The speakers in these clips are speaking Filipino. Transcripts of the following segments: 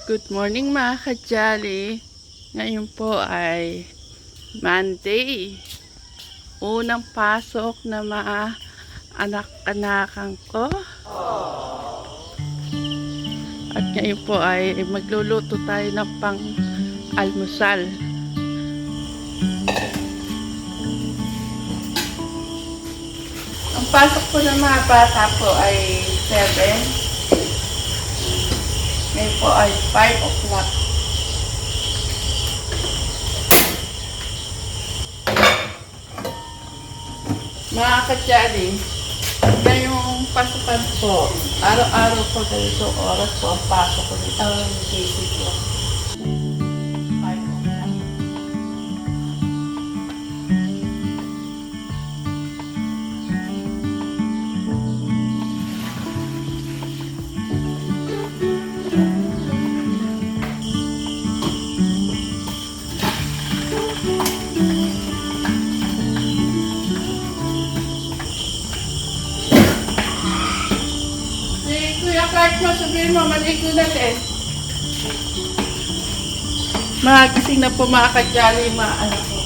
Good morning mga kajali. Ngayon po ay Monday. Unang pasok na mga anak-anakan ko. At ngayon po ay magluluto tayo ng pang-almusal. Ang pasok po ng mga bata po ay 7. Ngayon po ay 5 o'clock. Mga kadyali, ngayong pasukan po, araw-araw po ganito oras po ang pasok ko dito. Ang gising ko. 5 o'clock. Kuya Clark mo, sabihin mo, maligo natin. Magising na po mga kadyali, mga anak ko.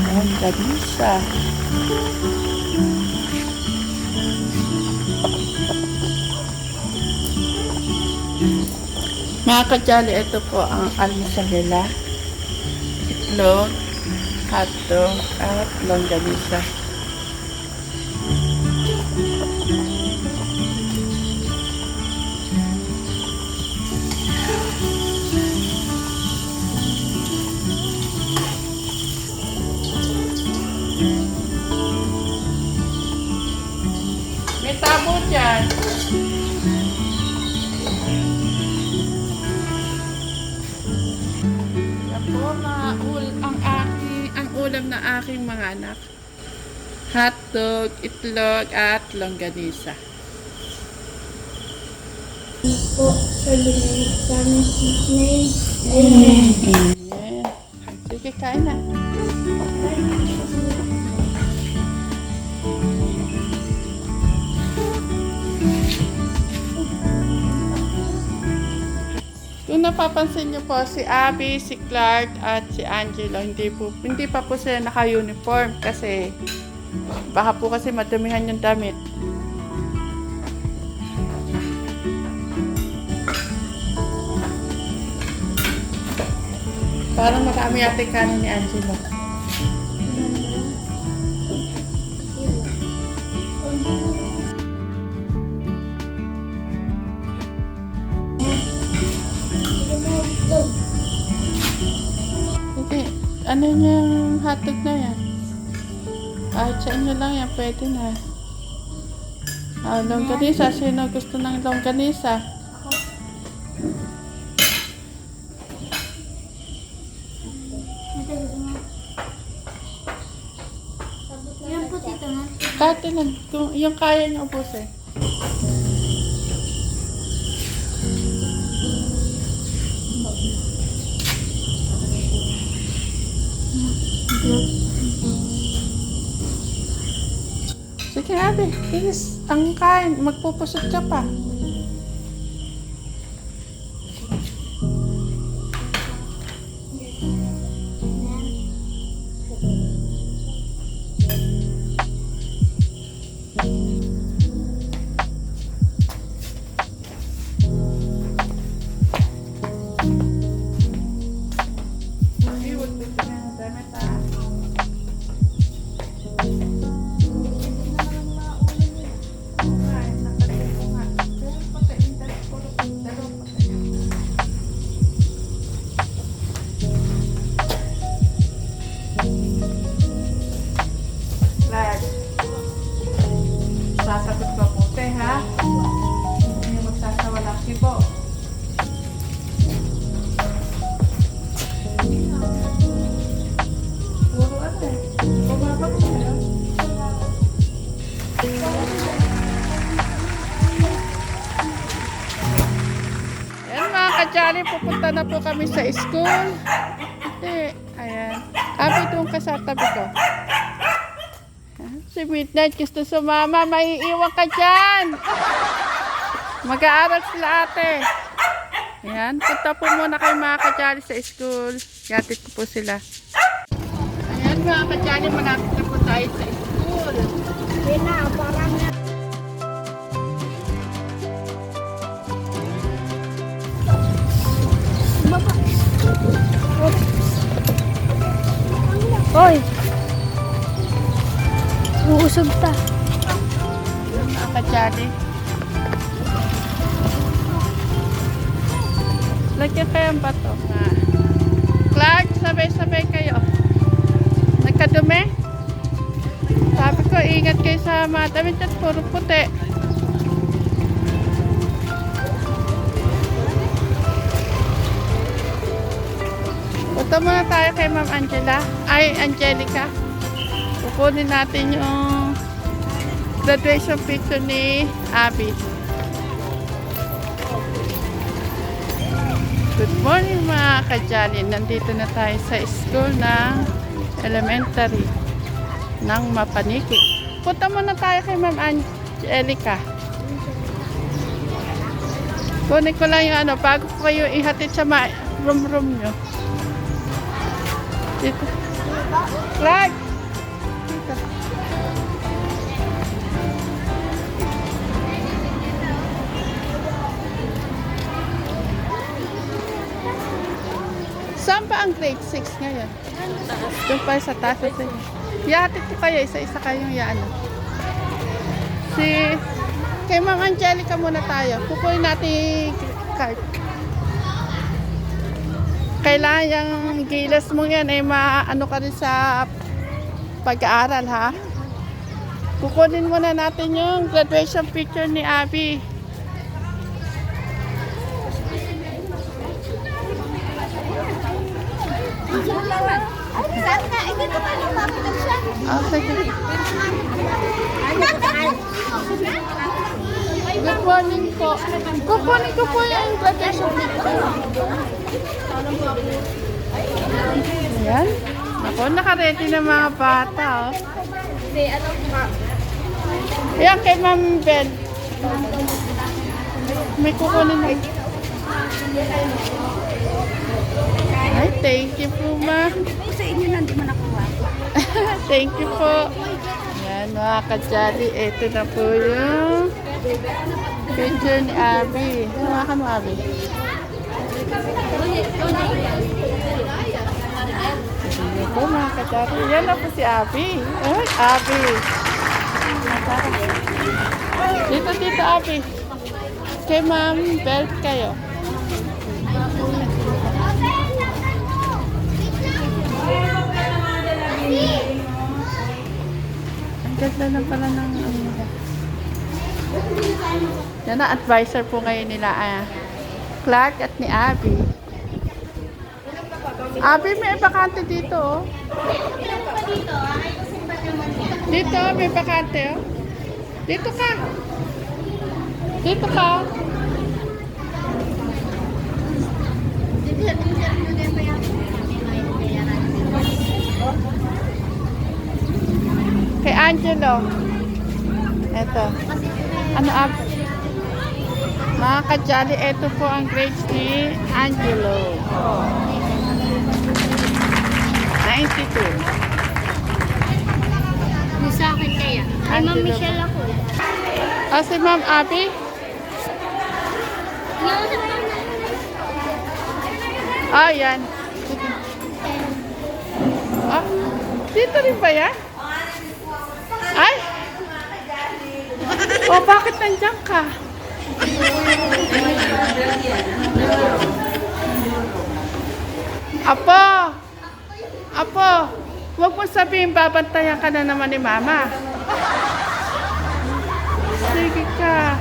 Ang ganisa. Mga kadyali, ito po ang almusal nila. Itlog, hotdog, at longganisa. May tabo dyan. Yan po ang ulam na aking mga anak. Hotdog, itlog, at longganisa. Po, sa lumilig sa aming name. Amen. Amen. Sige, kain na. Kung napapansin niyo po, si Abby, si Clark, at si Angelo, hindi pa po sila naka-uniform kasi baka po kasi madumihan yung damit. Parang marami ate kanin ni Angelo. Sige, ano yung hotdog na yan? Kahit sa inyo lang yan, pwede na. Longganisa. Sino gusto ng longganisa? Yan po, tito na. Kahit ilan, yung kaya niyo ubusin. Sige, Abby. Please, ang kain. Magpupusot ka pa. Iwag mo ito na damit, ha? Kain, nakatay ko nga. Pero patay, hindi ko dalawang patay. Lad, sasagot ka puti, ha? Hindi magsasawala sibo. Puro ano eh. Bumabag mo yun. Ayan mga kadyali, pupunta na po kami sa school. Hindi, ayan. Abi, doon ka sa tabi ko. Si Midnight gusto sumama. Maiiwan ka dyan. Mag-aaral sila ate. Ayan, punta po muna kayo mga kadyali sa school. Yatid ko po sila. Ayan mga kadyali, malapit na po tayo sa school. Parang Hoy! Uusog ta. Mga kadyali. Lagyan kayo ang bato. Clark, sabay-sabay kayo. Nagkadumi? Sabi ko, ingat kayo sa mga damit at puro puti. Punta muna tayo kay Ma'am Angelica. Kukunin natin yung graduation picture ni Abby. Good morning mga kadyali. Nandito na tayo sa school ng elementary ng Mapaniki. Punta muna tayo kay Ma'am Angelica. Kunin ko lang yung bago ko kayo ihatid sa room nyo. Dito. Clark! Dito. Saan ba ang grade 6 ngayon? Doon pa sa taas. Ihatid ko kayo, isa-isa kayong yaano. Kay Ma'am Angelica muna tayo. Kukunin natin card. Kailangan yung gilas mo yan ay maano ka rin sa pag-aaral ha. Kukunin muna natin yung graduation picture ni Abby. Saan nga? Hindi ko pa lumapit siya. Okay. Good morning po. Kukunin ko po yung graduation picture. Ayan. Ako, naka-ready na mga bata. Oh. Ayan, kay Ma'am Bell. May kukunin na. Ay, thank you po, Ma. Sa inyo na, hindi mo nakuha. Thank you po. Ayan, mga kadyali. Ito na po yung picture ni Abby. Hawakan mo, Abby. Sige po, mga kadyali. Yan na po si Abby. Ay, Abby. Dito, Abby. Kay Ma'am Belt kayo. Ang ganda na pala ng nila. Yan na, advisor po ngayon nila Clark at ni Abby. Abby, may bakante dito oh. Dito, may bakante oh. Dito ka. Dito ka. Kay Angelo. Ito. Ano ab? Mga kadyali, ito po ang grades ni Angelo. 92. Yung sa akin kaya. Ay, Ma'am Angelo. Michelle ako. Si Ma'am Abby? Yan. Dito rin ba yan? Ay! Bakit nandiyan ka? Apo, huwag mo sabihin babantayan ka na naman ni Mama. Sige ka.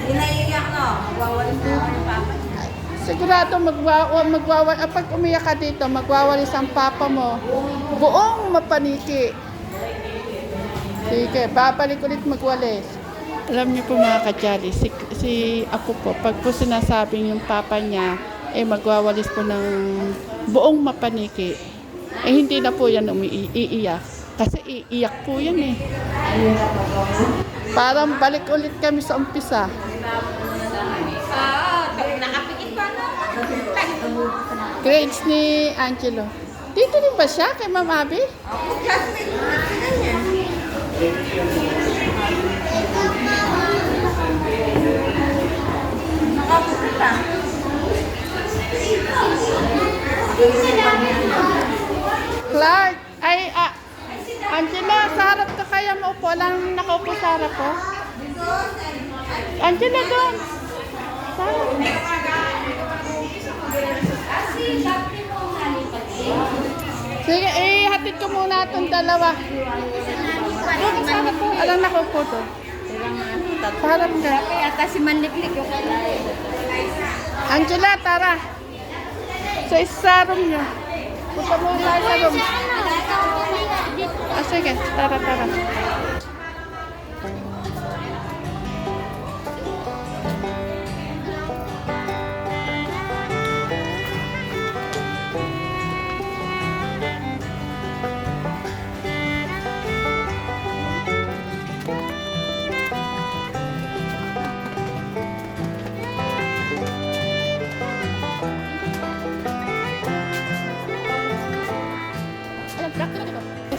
Inaiiyak no? Wawalis na ako ng papa niya. Sigurado pag umiyak ka dito, magwawalis ang papa mo. Buong mapaniki. Sige, babalik ulit magwalis. Alam niyo po mga kadyali, si Apo po, pag po sinasabing yung papa niya, ay magwawalis po ng buong mapaniki. Eh hindi na po yan iiyak. Kasi iiyak po yan eh. Parang balik ulit kami sa umpisa. Nakapikit pa na. Grades ni Angelo. Dito din ba siya kay Ma'am Abby? Ako, classmate mo na sila niya. Nakapunta. Clark! Angela, sa harap ka kaya maupo? Lang nakaupo sa harap ko? Angela, doon! Sa harap. Sige, hatid ko muna itong dalawa. Doon sa harap ko. Alang nakaupo to. Sa harap ka. Ata si Manliklik yung Angela, tara. Sa isa room niyo. Punta mo sa isa room. Sige, tara.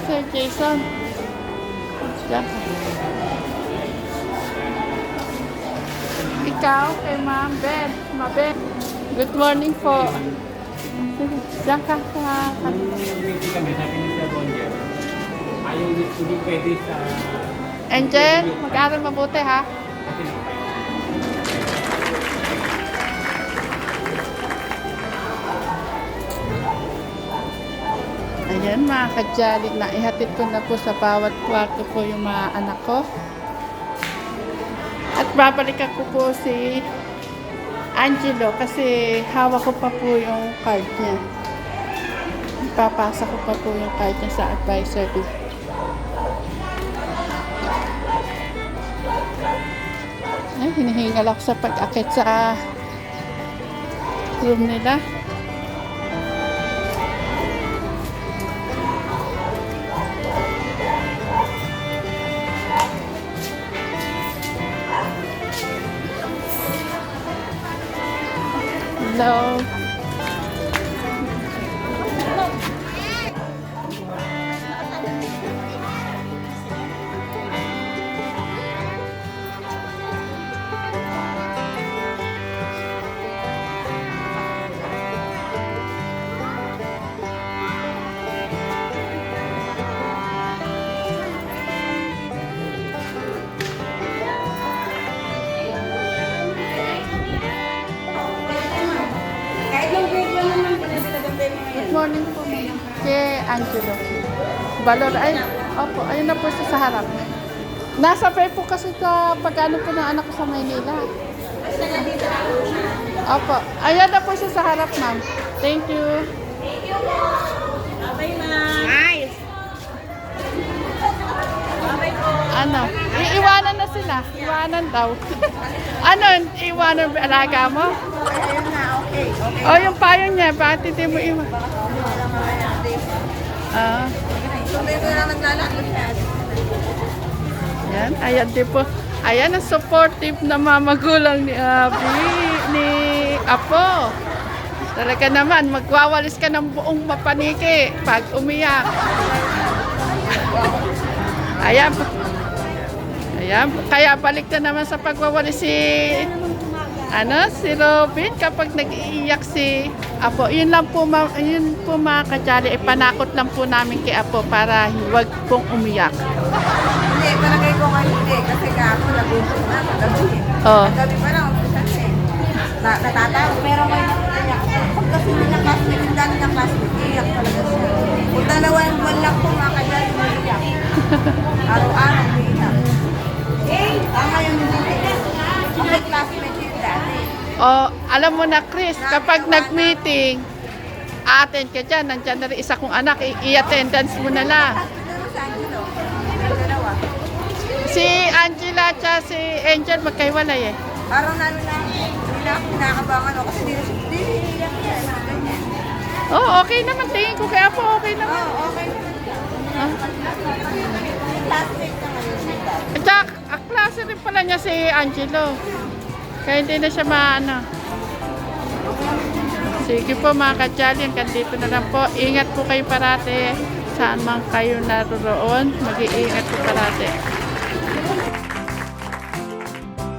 Sir Jason. Diyan ka. Ikaw kay Ma'am Ben. Ben. Good morning po. Sige, diyan ka sa Hindi kami, sabi ni Sir Roger. Ayaw hindi pwede sa... Angel, mag-aaral mabuti ha. Ayan mga kadyalik, na ihatid ko na po sa bawat kwarto po yung mga anak ko. At babalikan ko po si Angelo kasi hawak ko pa po yung card niya. Ipapasa ko pa po yung card niya sa advisor ko. Ay, hinihingal ako sa pag-akit sa room nila. Hello. Kahit yung grade 1 naman, pinagagantay mo Good morning po, ma'am. Kay Angelo. Balor, ay, opo, ayun na po siya sa harap. Nasa fair po kasi sa pag-ano po ng anak ko sa Maynila. Opo, ayun na po siya sa harap, ma'am. Thank you. Bye, ma'am. Nice. Bye po. Ano, iiwanan na sila. Iwanan daw. Ano, iwanan ba alaga mo? Ayun na, okay. O, yung payo niya, bakit hindi mo iwan? Ah, Tuloy ko lang naglalakad siya. yan, ayan din po. Ayan ang supportive na mamagulang ni Apo. Talaga naman, magwawalis ka ng buong mapaniki pag umiyak. Ayan po. Ayan, kaya balik na naman sa pagwawalis si Robin kapag nag-iiyak si Apo. Yun lang po, yun po mga kadyali, ipanakot lang po namin kay Apo para huwag pong umiyak. Hindi, palagay ko kayo hindi. Kasi kahapon nagumpos na, magabi. Oh. Magabi pa lang, umpisa siya eh. Natatawag, pero may nakita. Pag kasi nilang classmate, yung dati ng classmate, iiyak talaga siya. Kung dalawang buwan lang po mga kanya, umiiyak. Araw-araw, umiiyak. Tama yung umiiyak. Ang classmate yung dati. Oh, alam mo na Chris, kapag nag-meeting, attend ka dyan, nandyan na rin isa kong anak, i-attendance mo na lang. Pero sa Angelo, yung dalawa. Si Angela at si Angel magkaiwalay eh. Parang nalo na, hindi na ako kinakabangan ako kasi hindi na siya, hindi iiyak Oh, okay naman. Tingin ko kaya po okay naman. Oo, okay. Ah. Classmate naman yung sila. At saka, klase rin pala niya si Angelo. Kaya hindi na siya maano. Sige po mga kadyali, hanggang dito na lang po. Ingat po kayo parate. Saan man kayo naroon, mag-iingat po parate.